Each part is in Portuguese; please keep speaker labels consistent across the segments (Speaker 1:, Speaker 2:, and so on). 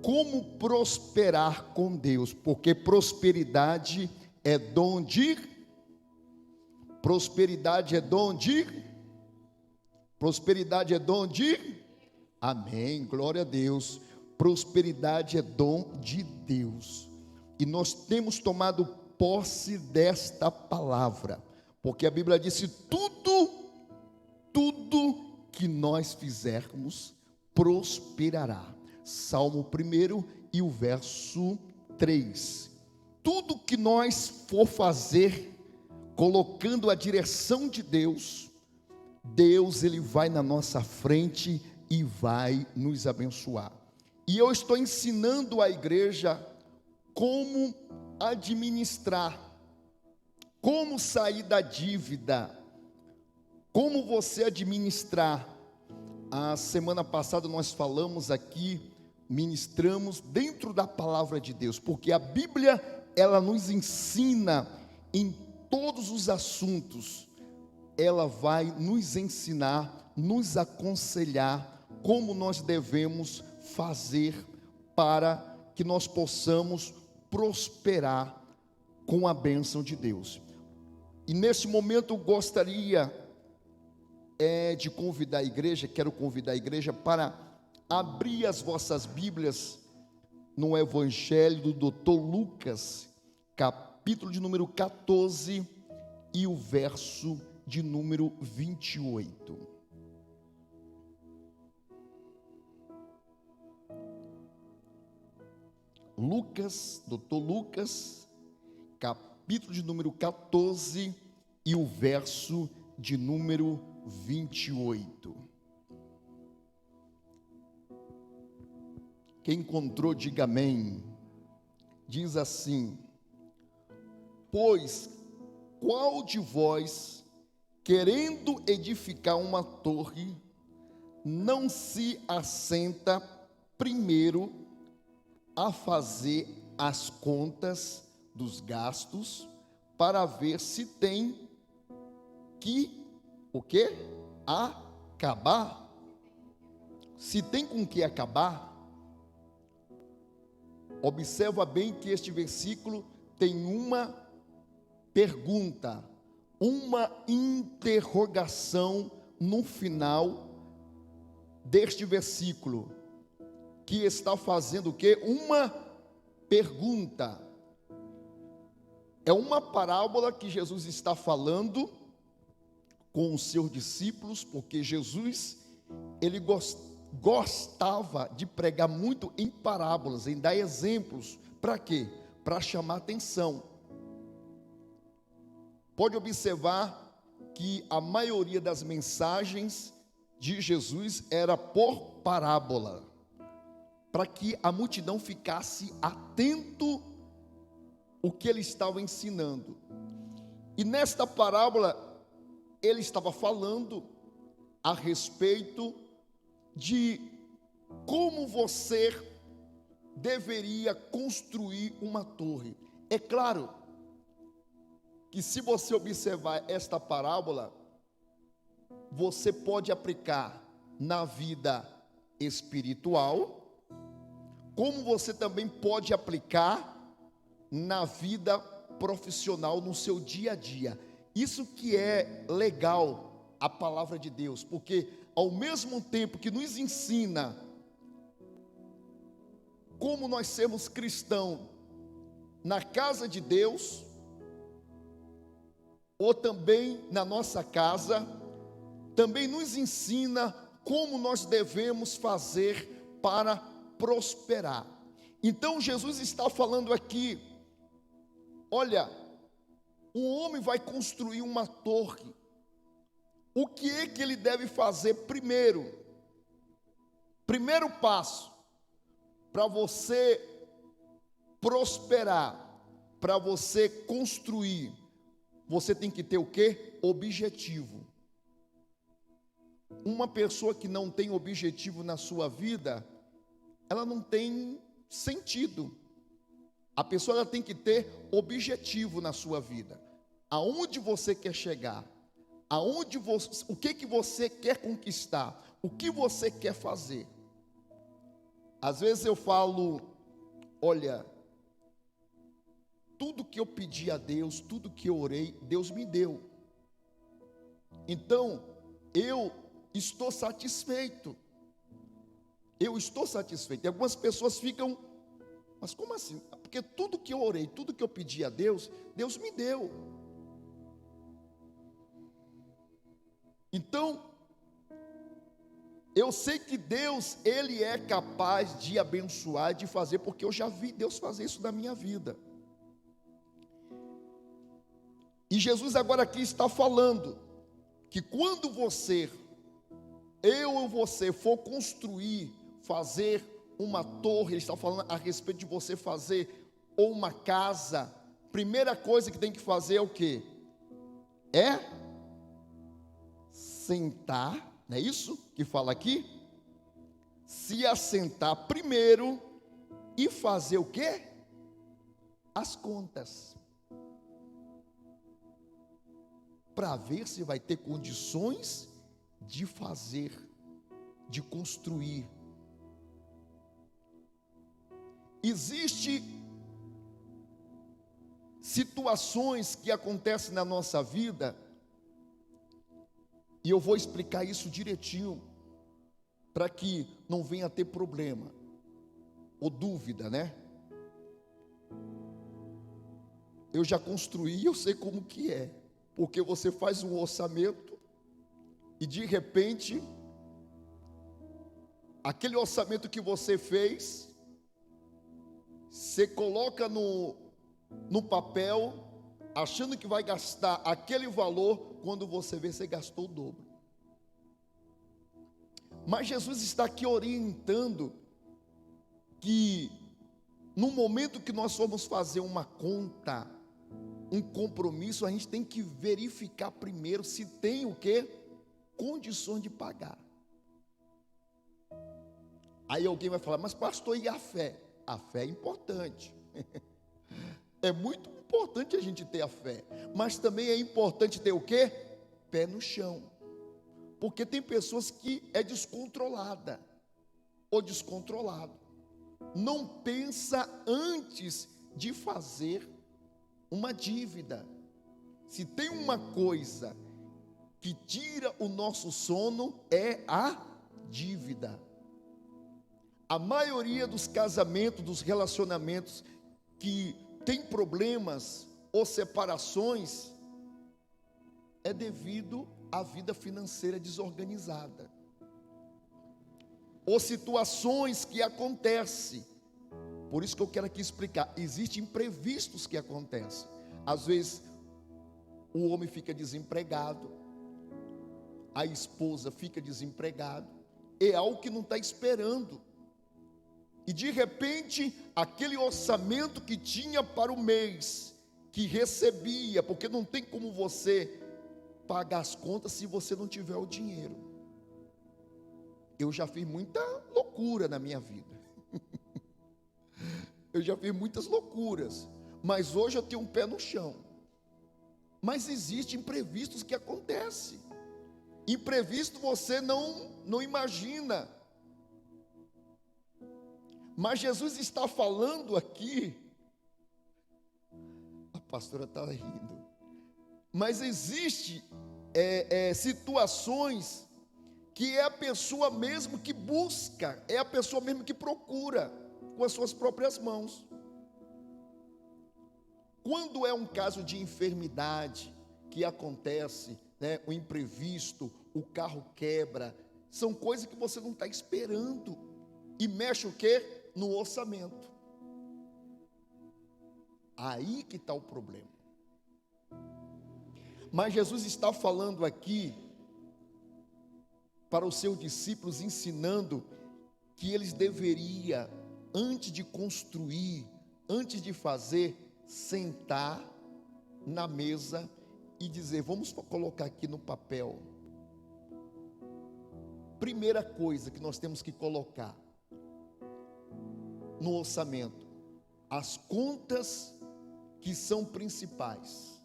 Speaker 1: como prosperar com Deus, porque prosperidade é dom de amém, glória a Deus. Prosperidade é dom de Deus, e nós temos tomado posse desta palavra, porque a Bíblia disse: tudo que nós fizermos prosperará. Salmo 1 e o verso 3. Tudo que nós for fazer, colocando a direção de Deus, Deus ele vai na nossa frente e vai nos abençoar. E eu estou ensinando à igreja como administrar, como sair da dívida, como você administrar. A semana passada nós falamos aqui, ministramos dentro da palavra de Deus, porque a Bíblia ela nos ensina em todos os assuntos. Ela vai nos ensinar, nos aconselhar como nós devemos fazer para que nós possamos prosperar com a bênção de Deus. E nesse momento eu gostaria de convidar a igreja, quero convidar a igreja para abrir as vossas Bíblias no Evangelho do Dr. Lucas, capítulo de número 14 e o verso de número 28. Lucas, Dr. Lucas, capítulo de número 14 e o verso de número 28. Quem encontrou, diga amém. Diz assim: pois qual de vós, querendo edificar uma torre, não se assenta primeiro a fazer as contas dos gastos, para ver se tem que, o quê? Acabar? Se tem com que acabar? Observa bem que este versículo tem uma pergunta, uma interrogação no final deste versículo, que está fazendo o quê? Uma pergunta. É uma parábola que Jesus está falando com os seus discípulos, porque Jesus, ele gostava de pregar muito em parábolas, em dar exemplos. Para quê? Para chamar atenção. Pode observar que a maioria das mensagens de Jesus era por parábola, para que a multidão ficasse atento o que ele estava ensinando. E nesta parábola ele estava falando a respeito de como você deveria construir uma torre. É claro que se você observar esta parábola, você pode aplicar na vida espiritual, como você também pode aplicar na vida profissional, no seu dia a dia. Isso que é legal a palavra de Deus, porque ao mesmo tempo que nos ensina como nós sermos cristãos na casa de Deus, ou também na nossa casa, também nos ensina como nós devemos fazer para prosperar. Então Jesus está falando aqui: olha, um homem vai construir uma torre. O que é que ele deve fazer primeiro? Primeiro passo para você prosperar, para você construir, você tem que ter o quê? Objetivo. Uma pessoa que não tem objetivo na sua vida, ela não tem sentido. A pessoa ela tem que ter objetivo na sua vida. Aonde você quer chegar? O que você quer conquistar? O que você quer fazer? Às vezes eu falo, olha, tudo que eu pedi a Deus, tudo que eu orei, Deus me deu. Então, eu estou satisfeito. Eu estou satisfeito. E algumas pessoas ficam, mas como assim? Porque tudo que eu orei, tudo que eu pedi a Deus, Deus me deu. Então, eu sei que Deus, Ele é capaz de abençoar, de fazer, porque eu já vi Deus fazer isso na minha vida. E Jesus agora aqui está falando que quando eu ou você for construir, fazer uma torre, Ele está falando a respeito de você fazer ou uma casa, primeira coisa que tem que fazer é o quê? É sentar, não é isso que fala aqui? Se assentar primeiro e fazer o quê? As contas. Para ver se vai ter condições de fazer, de construir. Existem situações que acontecem na nossa vida, e eu vou explicar isso direitinho, para que não venha a ter problema, ou dúvida, né? Eu já construí, eu sei como que é. Porque você faz um orçamento e de repente, aquele orçamento que você fez, você coloca no papel, achando que vai gastar aquele valor, quando você vê, você gastou o dobro. Mas Jesus está aqui orientando que no momento que nós formos fazer uma conta, um compromisso, a gente tem que verificar primeiro se tem o quê? Condições de pagar. Aí alguém vai falar, mas pastor, e a fé? A fé é importante. É muito importante a gente ter a fé, mas também é importante ter o quê? Pé no chão. Porque tem pessoas que é descontrolada ou descontrolado. Não pensa antes de fazer uma dívida. Se tem uma coisa que tira o nosso sono, é a dívida. A maioria dos casamentos, dos relacionamentos que tem problemas ou separações, é devido à vida financeira desorganizada, ou situações que acontecem. Por isso que eu quero aqui explicar, existem imprevistos que acontecem. Às vezes, o homem fica desempregado, a esposa fica desempregada, é algo que não está esperando. E de repente, aquele orçamento que tinha para o mês, que recebia, porque não tem como você pagar as contas se você não tiver o dinheiro. Eu já fiz muita loucura na minha vida. Eu já fiz muitas loucuras, mas hoje eu tenho um pé no chão. Mas existem imprevistos que acontecem. Imprevisto você não imagina. Mas Jesus está falando aqui, a pastora está rindo, mas existe situações que é a pessoa mesmo que busca, é a pessoa mesmo que procura com as suas próprias mãos. Quando é um caso de enfermidade que acontece, né, o imprevisto, o carro quebra, são coisas que você não está esperando, e mexe o quê? No orçamento. Aí que está o problema. Mas Jesus está falando aqui para os seus discípulos, ensinando que eles deveriam, antes de construir, antes de fazer, sentar na mesa e dizer, vamos colocar aqui no papel. Primeira coisa que nós temos que colocar no orçamento, as contas que são principais.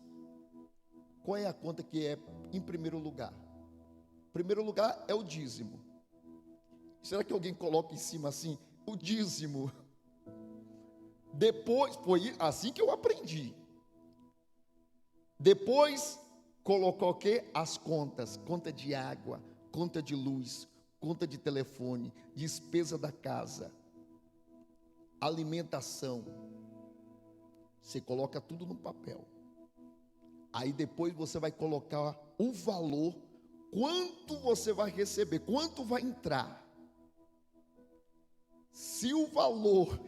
Speaker 1: Qual é a conta que é em primeiro lugar? Primeiro lugar é o dízimo. Será que alguém coloca em cima assim? o dízimo. Depois, foi assim que eu aprendi. Depois, colocou o quê? As contas. Conta de água, conta de luz, conta de telefone, despesa da casa, alimentação. Você coloca tudo no papel. Aí depois você vai colocar o valor, quanto você vai receber, quanto vai entrar. Se o valor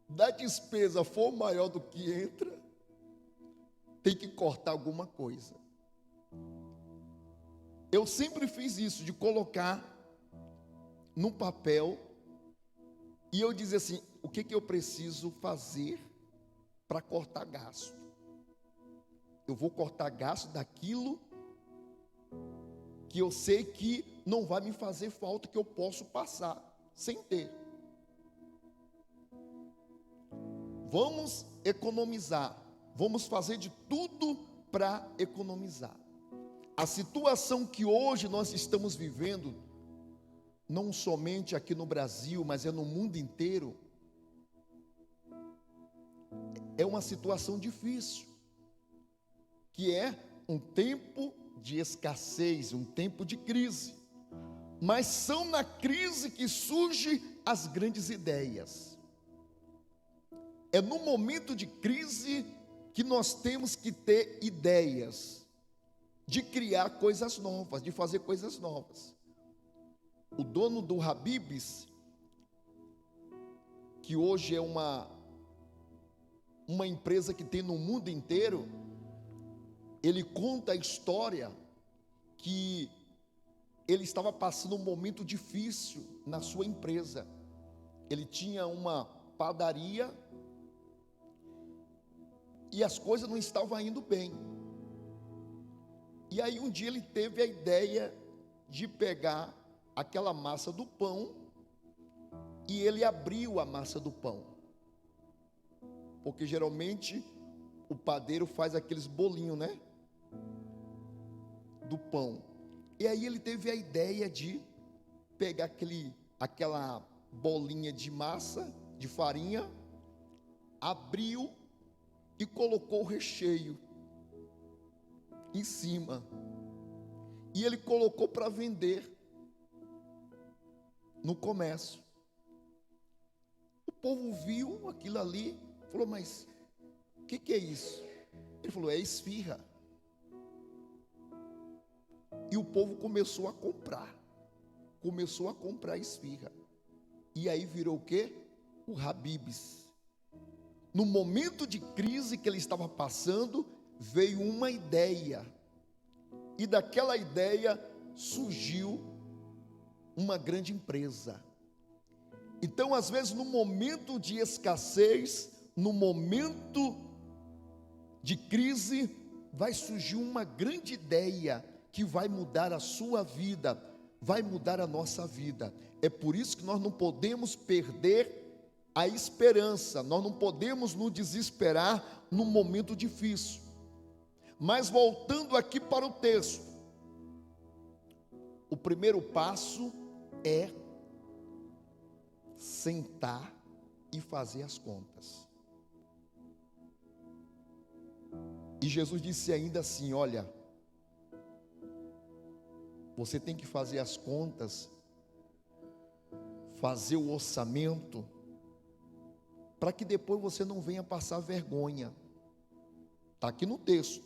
Speaker 1: da despesa for maior do que entra, tem que cortar alguma coisa. Eu sempre fiz isso, de colocar no papel, e eu dizer assim, o que eu preciso fazer para cortar gasto? Eu vou cortar gasto daquilo que eu sei que não vai me fazer falta, que eu posso passar sem ter. Vamos economizar, vamos fazer de tudo para economizar. A situação que hoje nós estamos vivendo, não somente aqui no Brasil, mas é no mundo inteiro, é uma situação difícil, que é um tempo de escassez, um tempo de crise. Mas são na crise que surgem as grandes ideias. É no momento de crise que nós temos que ter ideias de criar coisas novas, de fazer coisas novas. O dono do Habib's, que hoje é uma empresa que tem no mundo inteiro, ele conta a história que ele estava passando um momento difícil na sua empresa. Ele tinha uma padaria e as coisas não estavam indo bem. E aí um dia ele teve a ideia de pegar aquela massa do pão e ele abriu a massa do pão. Porque geralmente o padeiro faz aqueles bolinhos, né? Do pão. E aí ele teve a ideia de pegar aquela bolinha de massa, de farinha, abriu e colocou o recheio em cima. E ele colocou para vender no comércio. O povo viu aquilo ali, falou, mas o que é isso? Ele falou, é esfirra. E o povo começou a comprar esfirra. E aí virou o quê? O Habib's. No momento de crise que ele estava passando, veio uma ideia. E daquela ideia surgiu uma grande empresa. Então, às vezes, no momento de escassez, no momento de crise, vai surgir uma grande ideia que vai mudar a sua vida, vai mudar a nossa vida. É por isso que nós não podemos perder a esperança, nós não podemos nos desesperar num momento difícil. Mas voltando aqui para o texto, o primeiro passo é sentar e fazer as contas. E Jesus disse ainda assim, olha, você tem que fazer as contas, fazer o orçamento, para que depois você não venha passar vergonha. Está aqui no texto.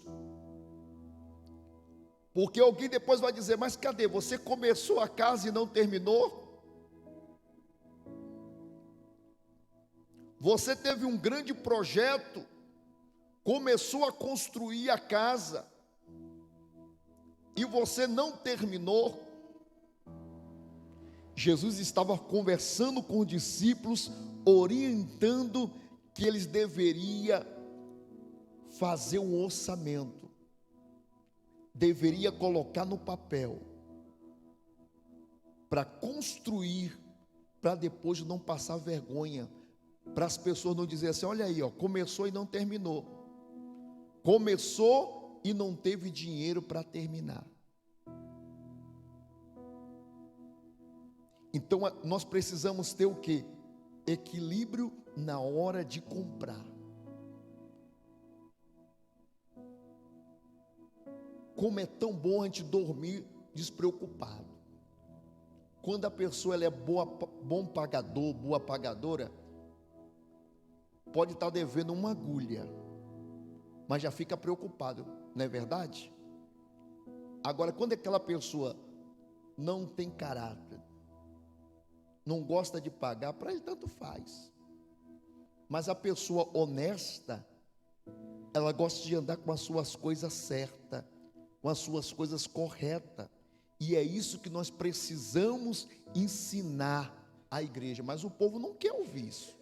Speaker 1: Porque alguém depois vai dizer, mas cadê? Você começou a casa e não terminou? Você teve um grande projeto, começou a construir a casa, e você não terminou. Jesus estava conversando com os discípulos, orientando que eles deveriam fazer um orçamento, deveria colocar no papel, para construir, para depois não passar vergonha, para as pessoas não dizerem assim, olha aí, ó, começou e não terminou, começou e não teve dinheiro para terminar. Então nós precisamos ter o quê? Equilíbrio na hora de comprar. Como é tão bom a gente dormir despreocupado. Quando a pessoa ela é bom pagador, boa pagadora, pode estar devendo uma agulha, mas já fica preocupado, não é verdade? Agora, quando aquela pessoa não tem caráter, não gosta de pagar, para ele tanto faz. Mas a pessoa honesta, ela gosta de andar com as suas coisas certas, com as suas coisas corretas. E é isso que nós precisamos ensinar à igreja. Mas o povo não quer ouvir isso.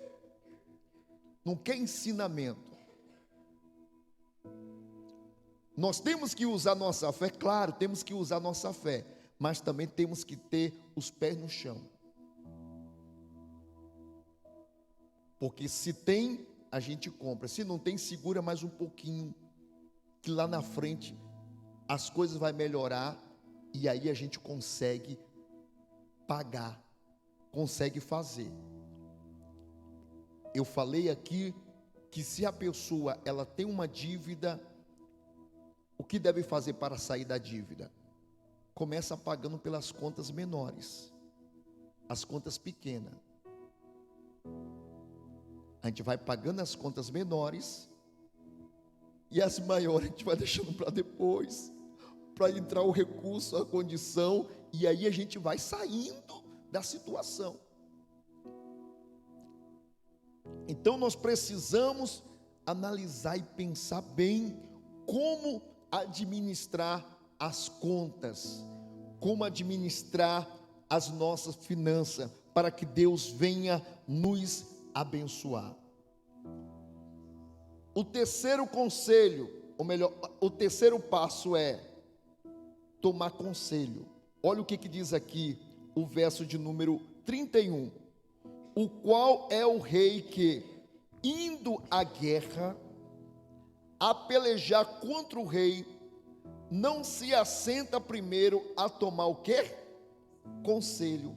Speaker 1: Não quer ensinamento. Nós temos que usar nossa fé, claro, temos que usar nossa fé, mas também temos que ter os pés no chão. Porque se tem, a gente compra. Se não tem, segura mais um pouquinho, que lá na frente as coisas vão melhorar e aí a gente consegue pagar, consegue fazer. Eu falei aqui que se a pessoa ela tem uma dívida, o que deve fazer para sair da dívida? Começa pagando pelas contas menores, as contas pequenas. A gente vai pagando as contas menores e as maiores a gente vai deixando para depois, para entrar o recurso, a condição, e aí a gente vai saindo da situação. Então nós precisamos analisar e pensar bem como administrar as contas, como administrar as nossas finanças, para que Deus venha nos abençoar. O terceiro conselho, ou melhor, o terceiro passo é tomar conselho. Olha o que diz aqui o verso de número 31. O qual é o rei que, indo à guerra, a pelejar contra o rei, não se assenta primeiro a tomar o quê? Conselho.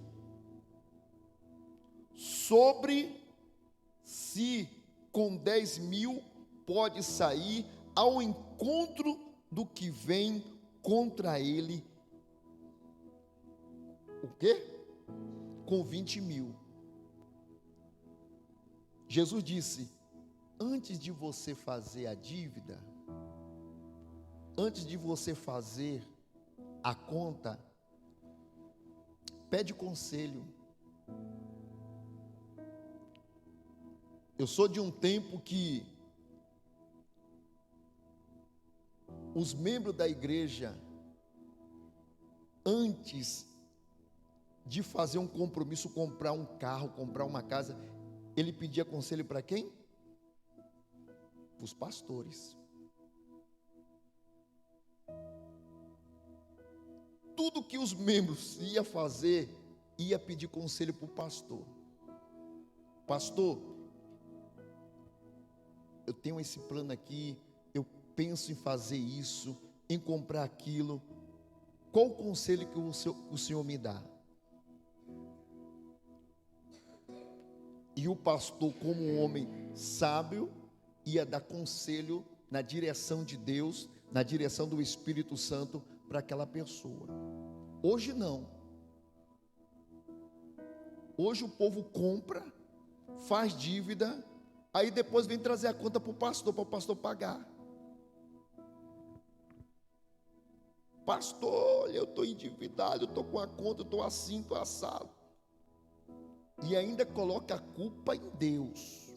Speaker 1: Sobre se com 10.000 pode sair ao encontro do que vem contra ele. O quê? Com 20.000. Jesus disse: antes de você fazer a dívida, antes de você fazer a conta, pede conselho. Eu sou de um tempo que os membros da igreja, antes de fazer um compromisso, comprar um carro, comprar uma casa, ele pedia conselho para quem? Para os pastores. Tudo que os membros ia fazer, ia pedir conselho para o pastor. Pastor, eu tenho esse plano aqui, eu penso em fazer isso, em comprar aquilo. Qual o conselho que o senhor me dá? E o pastor, como um homem sábio, ia dar conselho na direção de Deus, na direção do Espírito Santo para aquela pessoa. Hoje não. Hoje o povo compra, faz dívida, aí depois vem trazer a conta para o pastor pagar. Pastor, eu estou endividado, eu estou com a conta, eu estou assim, estou assado. E ainda coloca a culpa em Deus.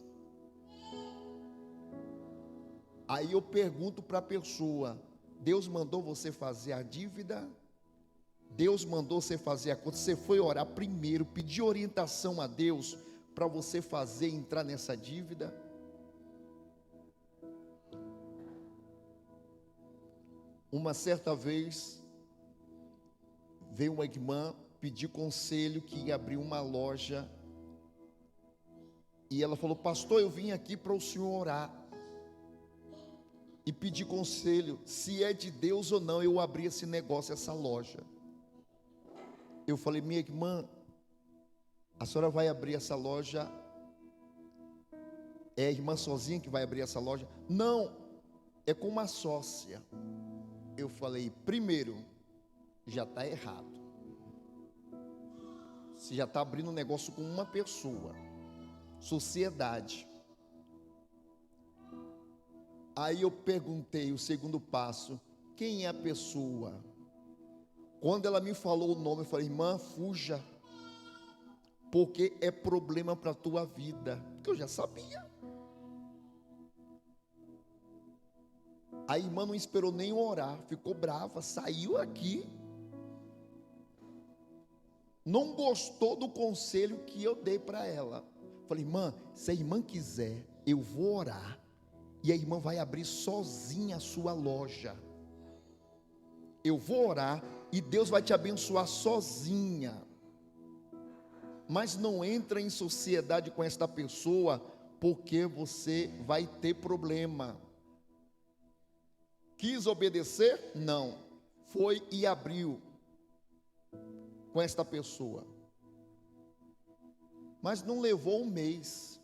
Speaker 1: Aí eu pergunto para a pessoa: Deus mandou você fazer a dívida? Deus mandou você fazer a conta? Você foi orar primeiro, pedir orientação a Deus para você fazer, entrar nessa dívida? Uma certa vez veio uma irmã pedir conselho que ia abrir uma loja, e ela falou: pastor, eu vim aqui para o senhor orar e pedir conselho, se é de Deus ou não eu abrir esse negócio, essa loja. Eu falei: minha irmã, A senhora vai abrir essa loja? É a irmã sozinha que vai abrir essa loja? Não, é com uma sócia. Eu falei, primeiro, já está errado. Você já está abrindo um negócio com uma pessoa. Sociedade. Aí eu perguntei o segundo passo, quem é a pessoa? Quando ela me falou o nome, eu falei, irmã, fuja, porque é problema para a tua vida, porque eu já sabia. A irmã não esperou nem orar, ficou brava, saiu aqui, não gostou do conselho que eu dei para ela. Falei, irmã, se a irmã quiser, eu vou orar, e a irmã vai abrir sozinha a sua loja. Eu vou orar, e Deus vai te abençoar sozinha. Mas não entra em sociedade com esta pessoa, porque você vai ter problema. Quis obedecer? Não. Foi e abriu com esta pessoa. Mas não levou um mês.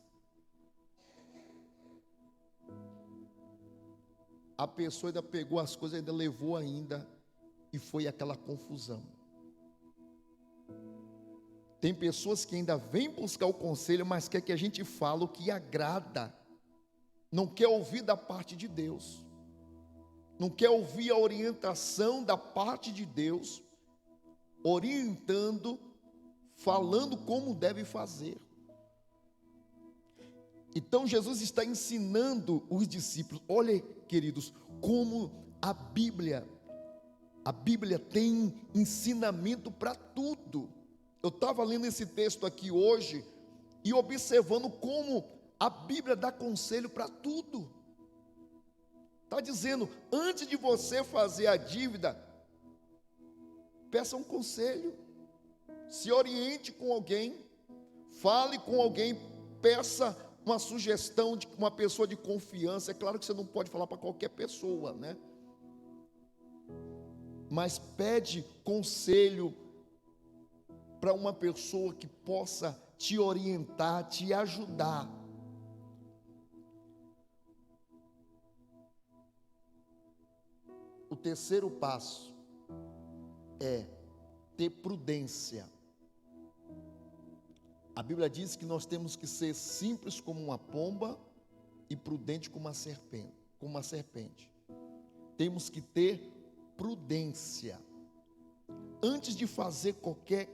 Speaker 1: A pessoa ainda pegou as coisas, ainda levou ainda, e foi aquela confusão. Tem pessoas que ainda vêm buscar o conselho, mas quer que a gente fale o que agrada. Não quer ouvir da parte de Deus. Não quer ouvir a orientação da parte de Deus, orientando, falando como deve fazer. Então Jesus está ensinando os discípulos. Olha, queridos, como a Bíblia tem ensinamento para tudo. Eu estava lendo esse texto aqui hoje e observando como a Bíblia dá conselho para tudo. Está dizendo, antes de você fazer a dívida, peça um conselho, se oriente com alguém, fale com alguém, peça uma sugestão de uma pessoa de confiança. É claro que você não pode falar para qualquer pessoa, né? Mas pede conselho para uma pessoa que possa te orientar, te ajudar. O terceiro passo é ter prudência. A Bíblia diz que nós temos que ser simples como uma pomba e prudente como uma serpente. Temos que ter prudência. Antes de fazer qualquer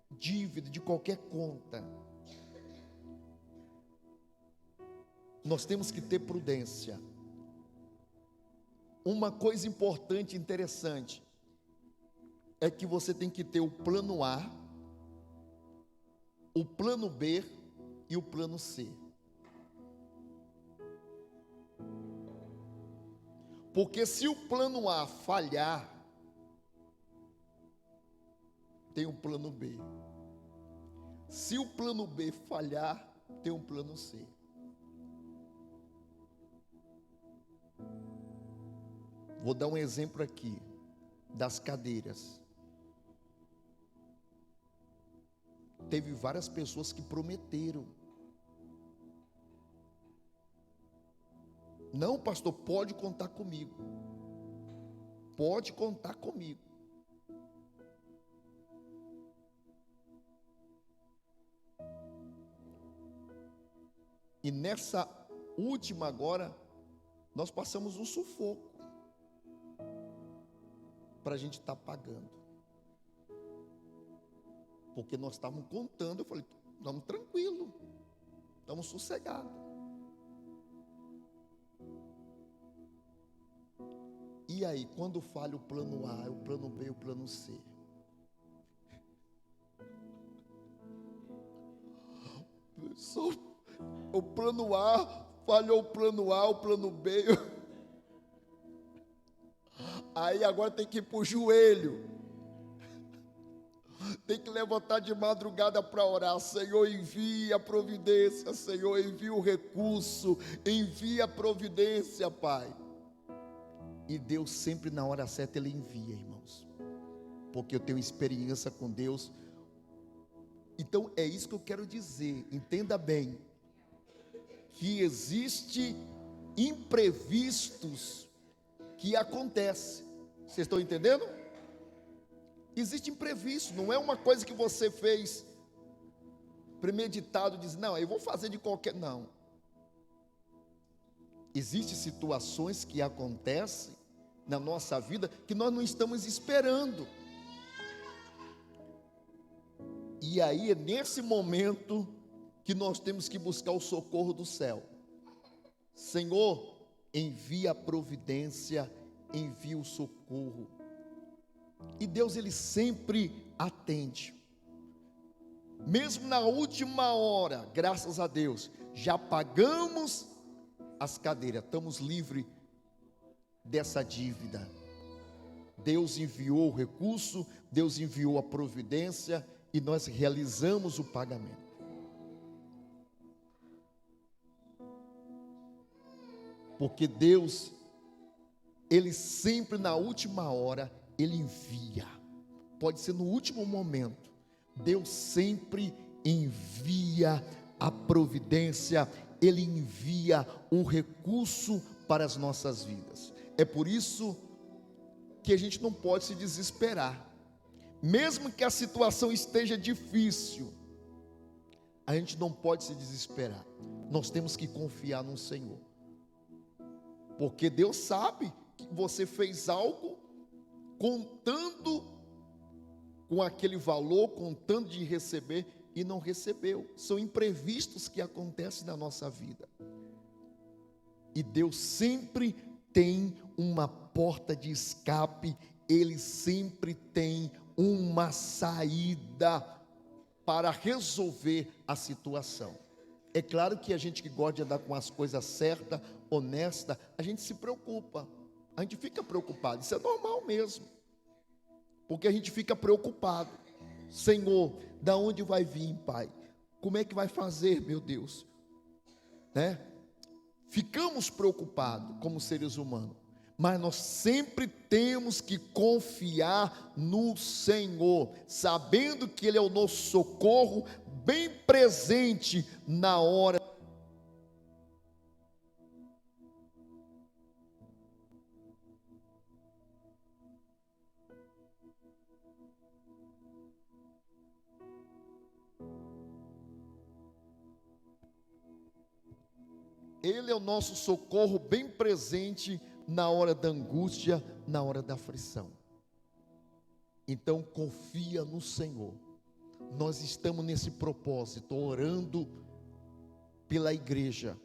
Speaker 1: dívida, de qualquer conta, nós temos que ter prudência. Uma coisa importante e interessante é que você tem que ter o plano A, o plano B e o plano C. Porque se o plano A falhar, tem um plano B. Se o plano B falhar, tem um plano C. Vou dar um exemplo aqui das cadeiras. Teve várias pessoas que prometeram. Não, pastor, pode contar comigo. Pode contar comigo. E nessa última agora, nós passamos um sufoco para a gente estar pagando. Porque nós estávamos contando, eu falei, estamos tranquilos, estamos sossegados. E aí, quando falha o plano A, o plano B, o plano C? Só o plano A, falhou o plano A, o plano B. Aí agora tem que ir para o joelho. Tem que levantar de madrugada para orar. Senhor, envia a providência. Senhor, envia o recurso. Envia a providência, Pai. E Deus sempre na hora certa Ele envia, irmãos. Porque eu tenho experiência com Deus. Então é isso que eu quero dizer, entenda bem, que existe imprevistos que acontecem. Vocês estão entendendo? Existe imprevisto, não é uma coisa que você fez premeditado, diz, não, eu vou fazer de qualquer, não. Existem situações que acontecem na nossa vida que nós não estamos esperando. E aí é nesse momento que nós temos que buscar o socorro do céu. Senhor, envia a providência, envia o socorro. E Deus, ele sempre atende. Mesmo na última hora, graças a Deus, já pagamos as cadeiras, estamos livres dessa dívida. Deus enviou o recurso, Deus enviou a providência e nós realizamos o pagamento. Porque Deus, ele sempre na última hora, ele envia. Pode ser no último momento. Deus sempre envia a providência, ele envia o recurso para as nossas vidas. É por isso que a gente não pode se desesperar. Mesmo que a situação esteja difícil, a gente não pode se desesperar. Nós temos que confiar no Senhor. Porque Deus sabe que você fez algo contando com aquele valor, contando de receber e não recebeu. São imprevistos que acontecem na nossa vida. E Deus sempre tem uma porta de escape, ele sempre tem uma saída para resolver a situação. É claro que a gente que gosta de andar com as coisas certas, honestas, a gente se preocupa, a gente fica preocupado, isso é normal mesmo, porque a gente fica preocupado. Senhor, da onde vai vir, Pai? Como é que vai fazer, meu Deus? Né? Ficamos preocupados como seres humanos, mas nós sempre temos que confiar no Senhor, sabendo que Ele é o nosso socorro, bem presente na hora. Ele é o nosso socorro bem presente na hora da angústia, na hora da aflição. Então confia no Senhor. Nós estamos nesse propósito, orando pela igreja,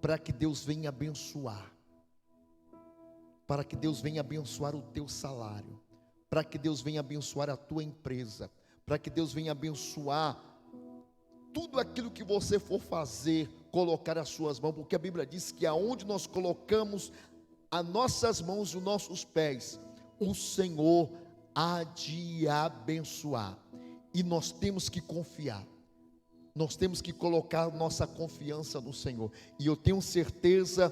Speaker 1: para que Deus venha abençoar, para que Deus venha abençoar o teu salário, para que Deus venha abençoar a tua empresa, para que Deus venha abençoar tudo aquilo que você for fazer, colocar as suas mãos, porque a Bíblia diz que aonde nós colocamos as nossas mãos e os nossos pés, o Senhor há de abençoar. E nós temos que confiar, nós temos que colocar nossa confiança no Senhor. E eu tenho certeza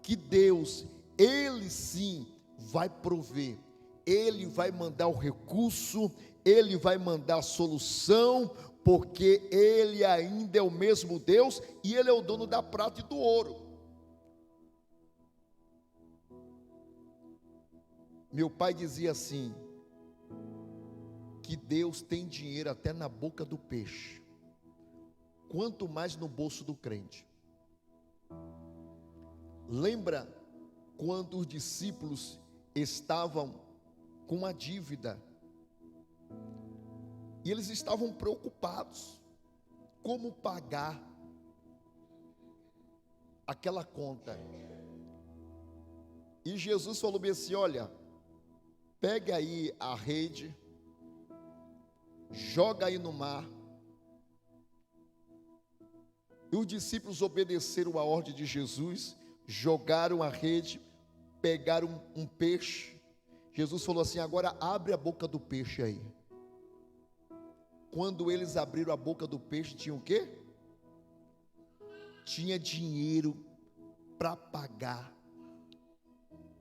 Speaker 1: que Deus, Ele sim vai prover, Ele vai mandar o recurso, Ele vai mandar a solução, porque Ele ainda é o mesmo Deus e Ele é o dono da prata e do ouro. Meu pai dizia assim, que Deus tem dinheiro até na boca do peixe, quanto mais no bolso do crente. Lembra quando os discípulos estavam com uma dívida, e eles estavam preocupados, como pagar aquela conta. E Jesus falou bem assim, olha, pega aí a rede, joga aí no mar. E os discípulos obedeceram a ordem de Jesus, jogaram a rede, pegaram um peixe. Jesus falou assim, agora abre a boca do peixe aí. Quando eles abriram a boca do peixe, tinha o quê? Tinha dinheiro para pagar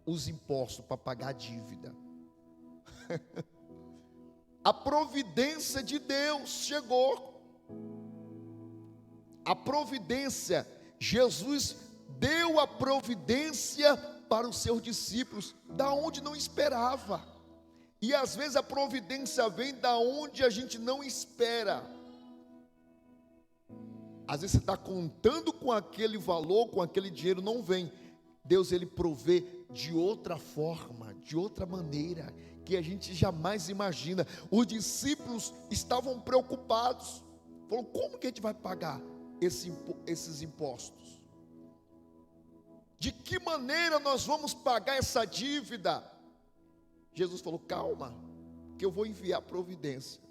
Speaker 1: os impostos, para pagar a dívida. A providência de Deus chegou. A providência, Jesus deu a providência para os seus discípulos, da onde não esperava. E às vezes a providência vem da onde a gente não espera. Às vezes você está contando com aquele valor, com aquele dinheiro, não vem. Deus, ele provê de outra forma, de outra maneira, que a gente jamais imagina. Os discípulos estavam preocupados. Falaram, como que a gente vai pagar esses impostos? De que maneira nós vamos pagar essa dívida? Jesus falou, calma, que eu vou enviar a providência.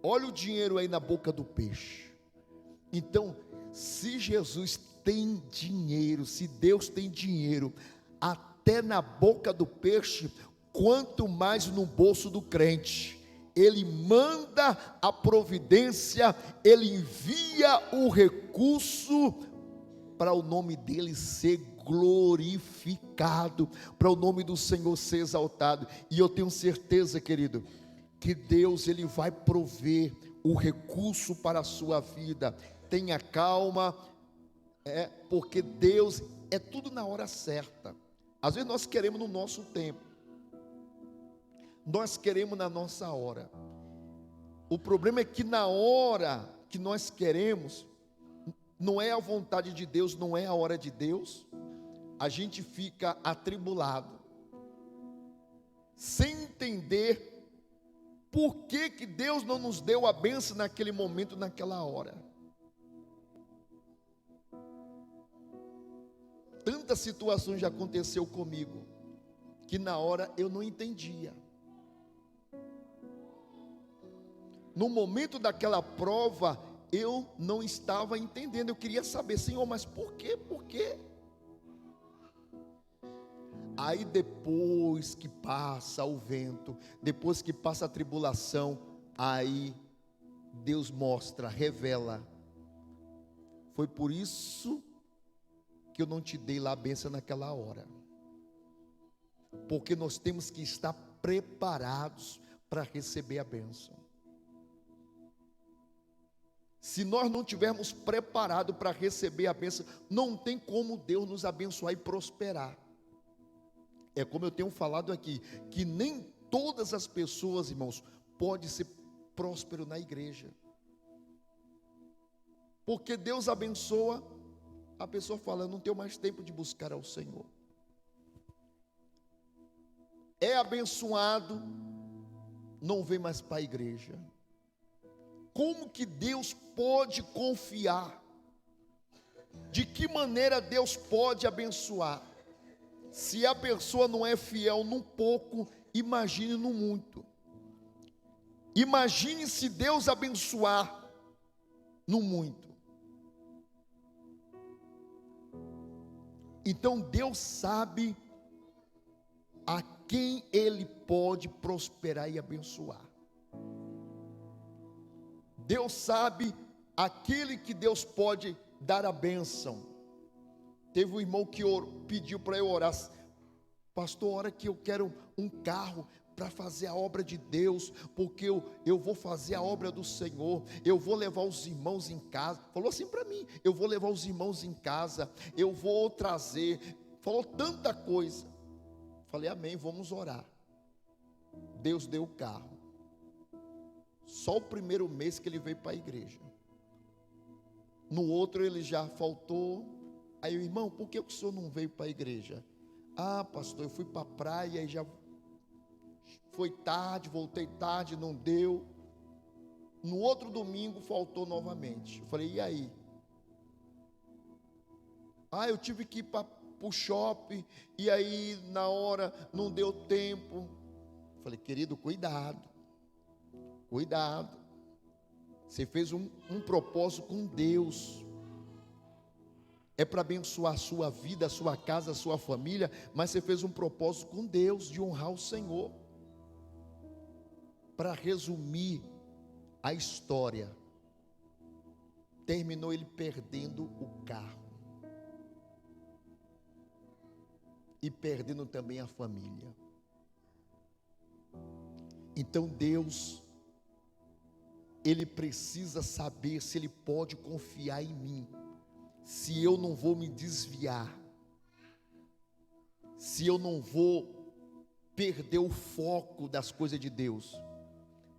Speaker 1: Olha o dinheiro aí na boca do peixe. Então, se Jesus tem dinheiro, se Deus tem dinheiro, até na boca do peixe, quanto mais no bolso do crente. Ele manda a providência, ele envia o recurso para o nome dele ser glorificado, para o nome do Senhor ser exaltado. E eu tenho certeza, querido, que Deus, ele vai prover o recurso para a sua vida. Tenha calma, porque Deus é tudo na hora certa. Às vezes nós queremos no nosso tempo, nós queremos na nossa hora. O problema é que na hora que nós queremos, não é a vontade de Deus, não é a hora de Deus, a gente fica atribulado, sem entender por que que Deus não nos deu a bênção naquele momento, naquela hora. Tantas situações já aconteceu comigo, que na hora eu não entendia. No momento daquela prova, eu não estava entendendo, eu queria saber, Senhor, mas por quê? Por quê? Aí depois que passa o vento, depois que passa a tribulação, aí Deus mostra, revela. Foi por isso que eu não te dei lá a bênção naquela hora. Porque nós temos que estar preparados para receber a bênção. Se nós não tivermos preparado para receber a bênção, não tem como Deus nos abençoar e prosperar. É como eu tenho falado aqui, que nem todas as pessoas, irmãos, podem ser prósperos na igreja. Porque Deus abençoa, a pessoa fala, eu não tenho mais tempo de buscar ao Senhor. É abençoado, não vem mais para a igreja. Como que Deus pode confiar? De que maneira Deus pode abençoar? Se a pessoa não é fiel num pouco, imagine no muito. Imagine se Deus abençoar no muito. Então Deus sabe a quem Ele pode prosperar e abençoar. Deus sabe aquele que Deus pode dar a bênção. Teve um irmão que pediu para eu orar, pastor, ora que eu quero um carro para fazer a obra de Deus, porque eu vou fazer a obra do Senhor, eu vou levar os irmãos em casa, falou assim para mim, eu vou levar os irmãos em casa, eu vou trazer, falou tanta coisa, falei amém, vamos orar. Deus deu o carro, só o primeiro mês que ele veio para a igreja, no outro ele já faltou. Aí o irmão, por que o senhor não veio para a igreja? Ah, pastor, eu fui para a praia e já foi tarde, voltei tarde, não deu. No outro domingo faltou novamente. Eu falei, e aí? Ah, eu tive que ir para o shopping, e aí na hora não deu tempo. Eu falei, querido, cuidado. Cuidado. Você fez um propósito com Deus. É para abençoar a sua vida, a sua casa, a sua família, mas você fez um propósito com Deus, de honrar o Senhor. Para resumir a história, terminou ele perdendo o carro, e perdendo também a família. Então Deus, Ele precisa saber se Ele pode confiar em mim, se eu não vou me desviar, se eu não vou perder o foco das coisas de Deus.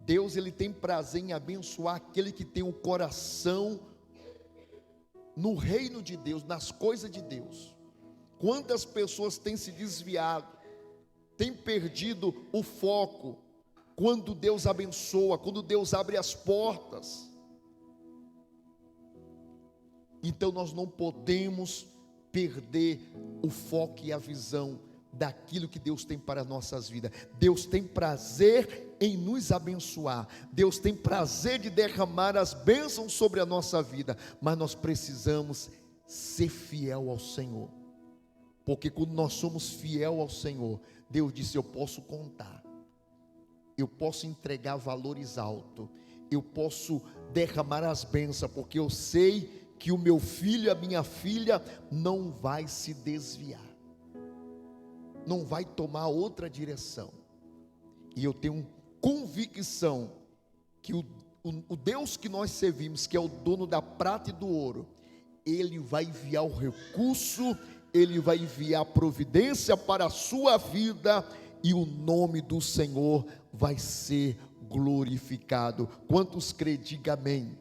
Speaker 1: Deus, Ele tem prazer em abençoar aquele que tem o coração no reino de Deus, nas coisas de Deus. Quantas pessoas têm se desviado, têm perdido o foco, quando Deus abençoa, quando Deus abre as portas. Então nós não podemos perder o foco e a visão daquilo que Deus tem para nossas vidas. Deus tem prazer em nos abençoar, Deus tem prazer de derramar as bênçãos sobre a nossa vida, mas nós precisamos ser fiel ao Senhor, porque quando nós somos fiel ao Senhor, Deus disse: eu posso contar, eu posso entregar valores altos, eu posso derramar as bênçãos, porque eu sei que o meu filho, a minha filha, não vai se desviar, não vai tomar outra direção. E eu tenho convicção que o Deus que nós servimos, que é o dono da prata e do ouro, Ele vai enviar o recurso, Ele vai enviar a providência para a sua vida, e o nome do Senhor vai ser glorificado. Quantos crê, diga amém.